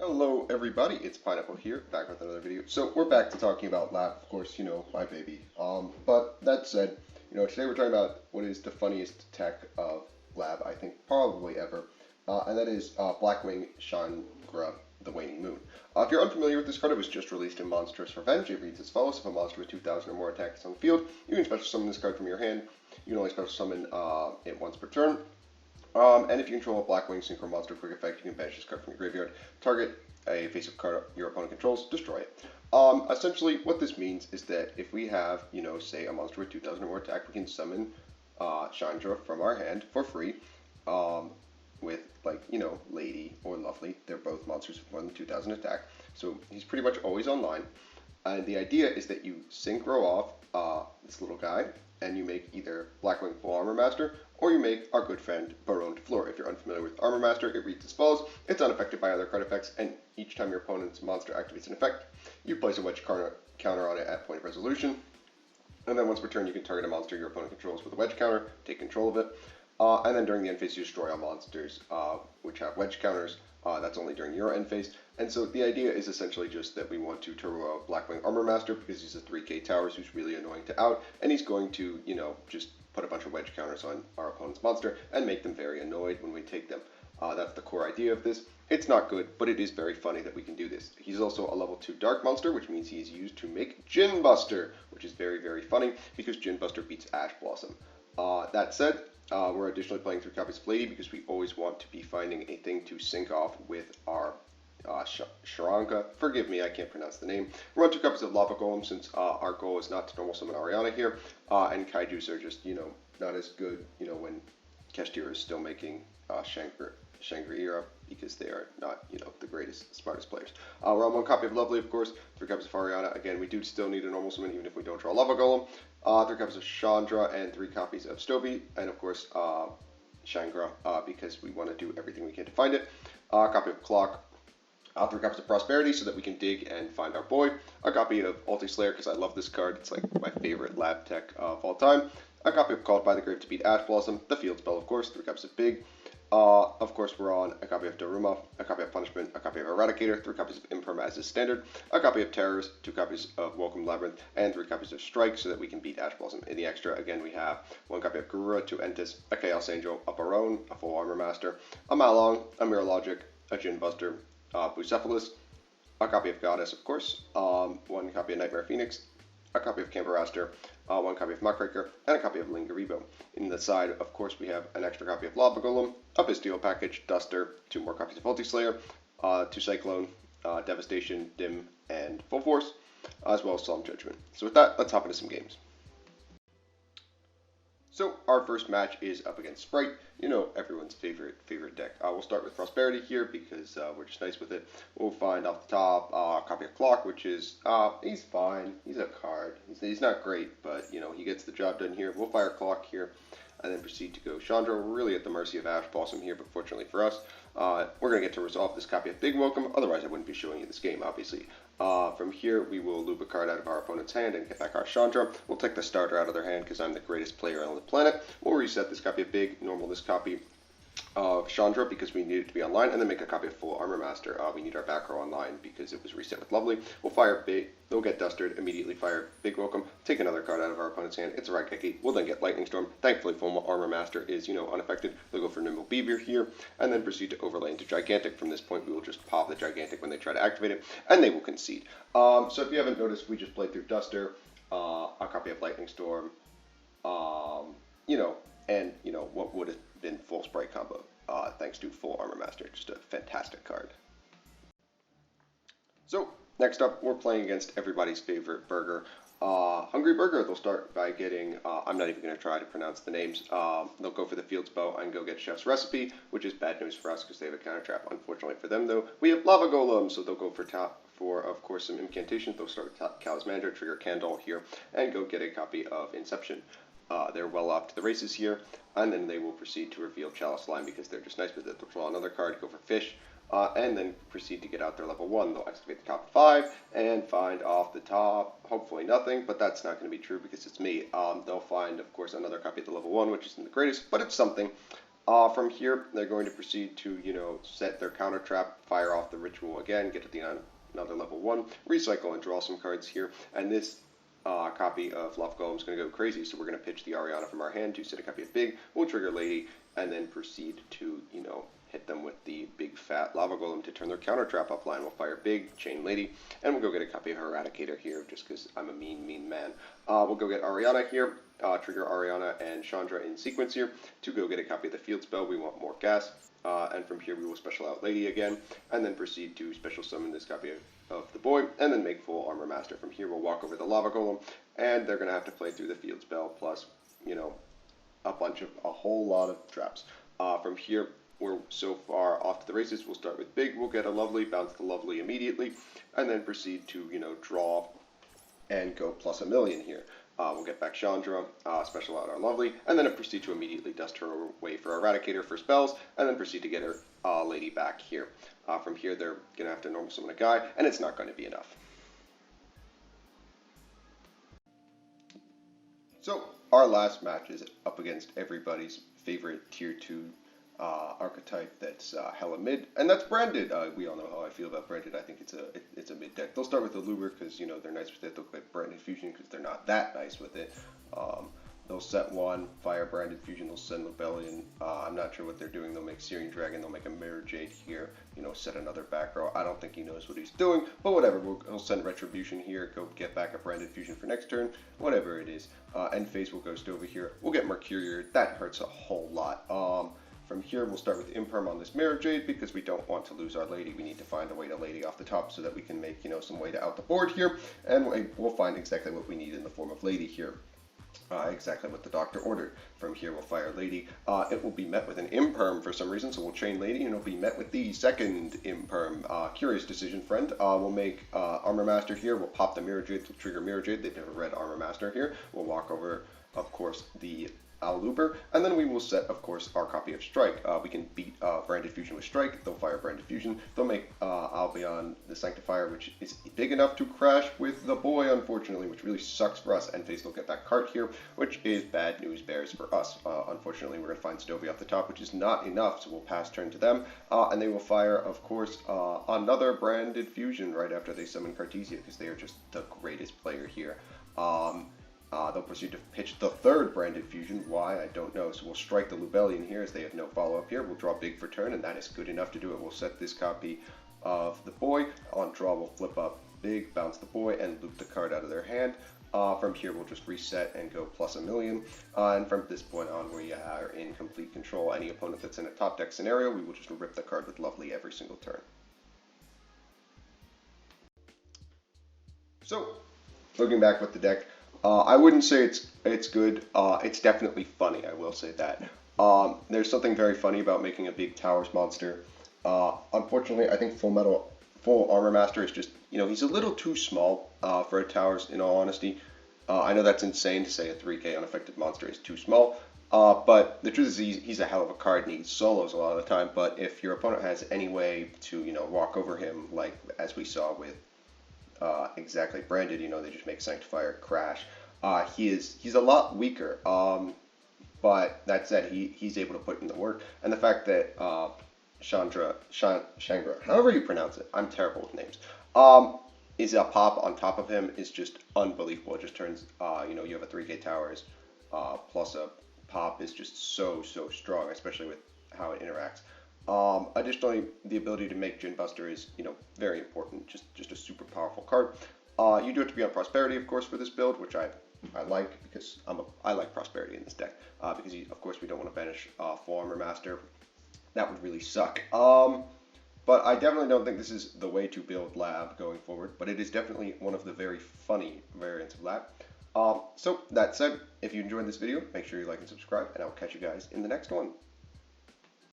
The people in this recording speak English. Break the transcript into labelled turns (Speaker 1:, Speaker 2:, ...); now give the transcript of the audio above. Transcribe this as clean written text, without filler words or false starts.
Speaker 1: Hello everybody, it's Pineapple here, back with another video. So we're back to talking about Lab, of course, my baby. But that said, today we're talking about what is the funniest tech of Lab, I think probably ever, and that is Blackwing Shangra, the Waning Moon. If you're unfamiliar with this card, it was just released in Monstrous Revenge. It reads as follows: if a monster with 2,000 or more attacks on the field, you can special summon this card from your hand. You can only special summon it once per turn. And if you control a Blackwing Synchro monster quick effect, you can banish this card from your graveyard. Target a face-up card your opponent controls, destroy it. Essentially, what this means is that if we have, say a monster with 2,000 or more attack, we can summon Chandra from our hand for free with, Lady or Lovely. They're both monsters with more than 2,000 attack, so he's pretty much always online. And the idea is that you synchro off this little guy, and you make either Blackwing Full Armor Master, or you make our good friend Baronne Floor. If you're unfamiliar with Armor Master, it reads as follows: it's unaffected by other card effects, and each time your opponent's monster activates an effect, you place a wedge counter on it at point of resolution. And then once per turn, you can target a monster your opponent controls with a wedge counter, take control of it. And then during the end phase, you destroy all monsters which have wedge counters. That's only during your end phase. And so the idea is essentially just that we want to turbo out Blackwing Armor Master because he's a 3k towers who's really annoying to out, and he's going to, just put a bunch of wedge counters on our opponent's monster and make them very annoyed when we take them. That's the core idea of this. It's not good, but it is very funny that we can do this. He's also a level 2 Dark Monster, which means he is used to make Gin Buster, which is very, very funny because Gin Buster beats Ash Blossom. That said, we're additionally playing 3 copies of Lady because we always want to be finding a thing to sync off with our Sharanka. Forgive me, I can't pronounce the name. We're on 2 copies of Lava Golem since our goal is not to normal summon Ariana here, and Kaijus are just, not as good, when Kestir is still making Shangri-Ira because they are not, the greatest, smartest players. We're on 1 copy of Lovely, of course, 3 copies of Ariana. Again, we do still need a normal summon even if we don't draw Lava Golem. 3 copies of Chandra and 3 copies of Stovey, and of course Shangra because we want to do everything we can to find it. A copy of Clock. 3 copies of Prosperity so that we can dig and find our boy. A copy of Ulti Slayer because I love this card. It's like my favorite lab tech of all time. A copy of Called by the Grave to beat Ash Blossom. The field spell, of course. 3 copies of Big. Of course, we're on a copy of Daruma, a copy of Punishment, a copy of Eradicator, 3 copies of Imperm as is standard, a copy of Terrors, 2 copies of Welcome Labrynth, and 3 copies of Strike so that we can beat Ash Blossom. In the extra, again, we have 1 copy of Garura, 2 Entis, a Chaos Angel, a Baronne, a Full Armor Master, a Malong, a Mirror Logic, a Gin Buster, Bucephalus, a copy of Goddess, of course, 1 copy of Nightmare Phoenix, a copy of Camper-Raster, 1 copy of Muckraker, and a copy of Lingaribo. In the side, of course, we have an extra copy of Lava Golem, a Bestial Package, Duster, 2 more copies of Ulti Slayer, 2 Cyclone, Devastation, Dim, and Full Force, as well as Solemn Judgment. So with that, let's hop into some games. So our first match is up against Sprite, everyone's favorite deck. We'll start with Prosperity here because we're just nice with it. We'll find off the top a copy of Clock, which is, he's fine. He's a card. He's not great, but, he gets the job done here. We'll fire Clock here and then proceed to go Chandra. We're really at the mercy of Ash Blossom here, but fortunately for us, we're going to get to resolve this copy of Big Welcome. Otherwise, I wouldn't be showing you this game, obviously. From here, we will loop a card out of our opponent's hand and get back our Chandra. We'll take the starter out of their hand because I'm the greatest player on the planet. We'll reset this copy of Big, normal this copy of Chandra because we need it to be online, and then make a copy of Full Armor Master. We need our back row online because it was reset with Lovely. We'll fire Big, they'll get Dusted, immediately fire Big Welcome, take another card out of our opponent's hand. It's a Raigeki. We'll then get Lightning Storm. Thankfully, Full Armor Master is, unaffected. They'll go for Nimble Beaver here, and then proceed to overlay into Gigantic. From this point, we will just pop the Gigantic when they try to activate it, and they will concede. So if you haven't noticed, we just played through Duster, a copy of Lightning Storm, and, what would have been full Sprite combo, thanks to Full Armor Master. Just a fantastic card. So, next up, we're playing against everybody's favorite burger, Hungry Burger. They'll start by getting, I'm not even going to try to pronounce the names, they'll go for the Field Spell and go get Chef's Recipe, which is bad news for us because they have a counter trap. Unfortunately for them, though, we have Lava Golem, so they'll go for of course, some incantations. They'll start with Talismander, trigger Candle here, and go get a copy of Inception. They're well off to the races here, and then they will proceed to reveal Chalice Line because they're just nice with it. They'll draw another card, go for Fish, and then proceed to get out their level 1. They'll excavate the top 5 and find off the top, hopefully nothing, but that's not going to be true because it's me. They'll find, of course, another copy of the level 1, which isn't the greatest, but it's something. From here, they're going to proceed to, set their counter trap, fire off the ritual again, get to the another level 1, recycle and draw some cards here. And this copy of Lava Golem is going to go crazy, so we're going to pitch the Ariana from our hand to set a copy of Big, we'll trigger Lady, and then proceed to, hit them with the big fat Lava Golem to turn their counter trap offline. We'll fire Big, chain Lady, and we'll go get a copy of Eradicator here, just because I'm a mean, mean man. We'll go get Ariana here, trigger Ariana and Chandra in sequence here. To go get a copy of the field spell, we want more gas, and from here we will special out Lady again, and then proceed to special summon this copy of the boy, and then make full Armor Master. From here we'll walk over the Lava Golem, and they're going to have to play through the field spell, plus, a whole lot of traps. From here, we're so far off to the races. We'll start with Big, we'll get a Lovely, bounce the Lovely immediately, and then proceed to, draw and go plus 1,000,000 here. We'll get back Chandra, special out our Lovely, and then proceed to immediately dust her away for Eradicator for spells, and then proceed to get her Lady back here. From here, they're going to have to normal summon a guy, and it's not going to be enough. So, our last match is up against everybody's favorite Tier 2 archetype that's hella mid, and that's Branded. We all know how I feel about Branded. I think it's a mid deck. They'll start with the Luber because they're nice with it. They'll play Branded Fusion because they're not that nice with it. They'll set one Firebrand Fusion. They'll send Rebellion. I'm not sure what they're doing. They'll make Searing Dragon. They'll make a Mirror Jade here. Set another back row. I don't think he knows what he's doing, but whatever. He'll send Retribution here. Go get back a Branded Fusion for next turn. Whatever it is. End phase will Ghost over here. We'll get Mercurior. That hurts a whole lot. From here, we'll start with Imperm on this Mirror Jade because we don't want to lose our Lady. We need to find a way to Lady off the top so that we can make, some way to out the board here, and we'll find exactly what we need in the form of Lady here. Exactly what the doctor ordered. From here, we'll fire Lady. It will be met with an Imperm for some reason, so we'll chain Lady, and it'll be met with the second Imperm. Curious decision, friend. We'll make Armor Master here. We'll pop the Mirror Jade to trigger Mirror Jade. They've never read Armor Master here. We'll walk over, of course, the Luber, and then we will set, of course, our copy of Strike. We can beat Branded Fusion with Strike. They'll fire Branded Fusion. They'll make Albion the Sanctifier, which is big enough to crash with the boy, unfortunately, which really sucks for us. End phase will get that card here, which is bad news bears for us. Unfortunately, we're going to find Stovey off the top, which is not enough, so we'll pass turn to them, and they will fire, of course, another Branded Fusion right after they summon Cartesia, because they are just the greatest player here. They'll proceed to pitch the third Branded Fusion. Why? I don't know. So we'll strike the Lubellion here as they have no follow-up here. We'll draw Big for turn, and that is good enough to do it. We'll set this copy of the boy. On draw, we'll flip up Big, bounce the boy, and loop the card out of their hand. From here, we'll just reset and go plus 1,000,000. And from this point on, we are in complete control. Any opponent that's in a top deck scenario, we will just rip the card with Lovely every single turn. So, looking back with the deck, I wouldn't say it's good. It's definitely funny, I will say that. There's something very funny about making a big Towers monster. Unfortunately, I think Full Armor Master is just, he's a little too small for a Towers, in all honesty. I know that's insane to say a 3k unaffected monster is too small, but the truth is he's a hell of a card and he solos a lot of the time, but if your opponent has any way to, walk over him, like as we saw with exactly Branded, they just make Sanctifier crash. He's a lot weaker, but that said, he's able to put in the work, and the fact that Chandra, however you pronounce it, I'm terrible with names, is a pop on top of him is just unbelievable. It just turns, you have a 3k Towers plus a pop is just so strong, especially with how it interacts. Additionally, the ability to make Djinn Buster is, very important. Just a super powerful card. You do have to be on Prosperity, of course, for this build, which I like because I like Prosperity in this deck. Because of course we don't want to banish Full Armor Master. That would really suck. But I definitely don't think this is the way to build Lab going forward. But it is definitely one of the very funny variants of Lab. So that said, if you enjoyed this video, make sure you like and subscribe, and I will catch you guys in the next one.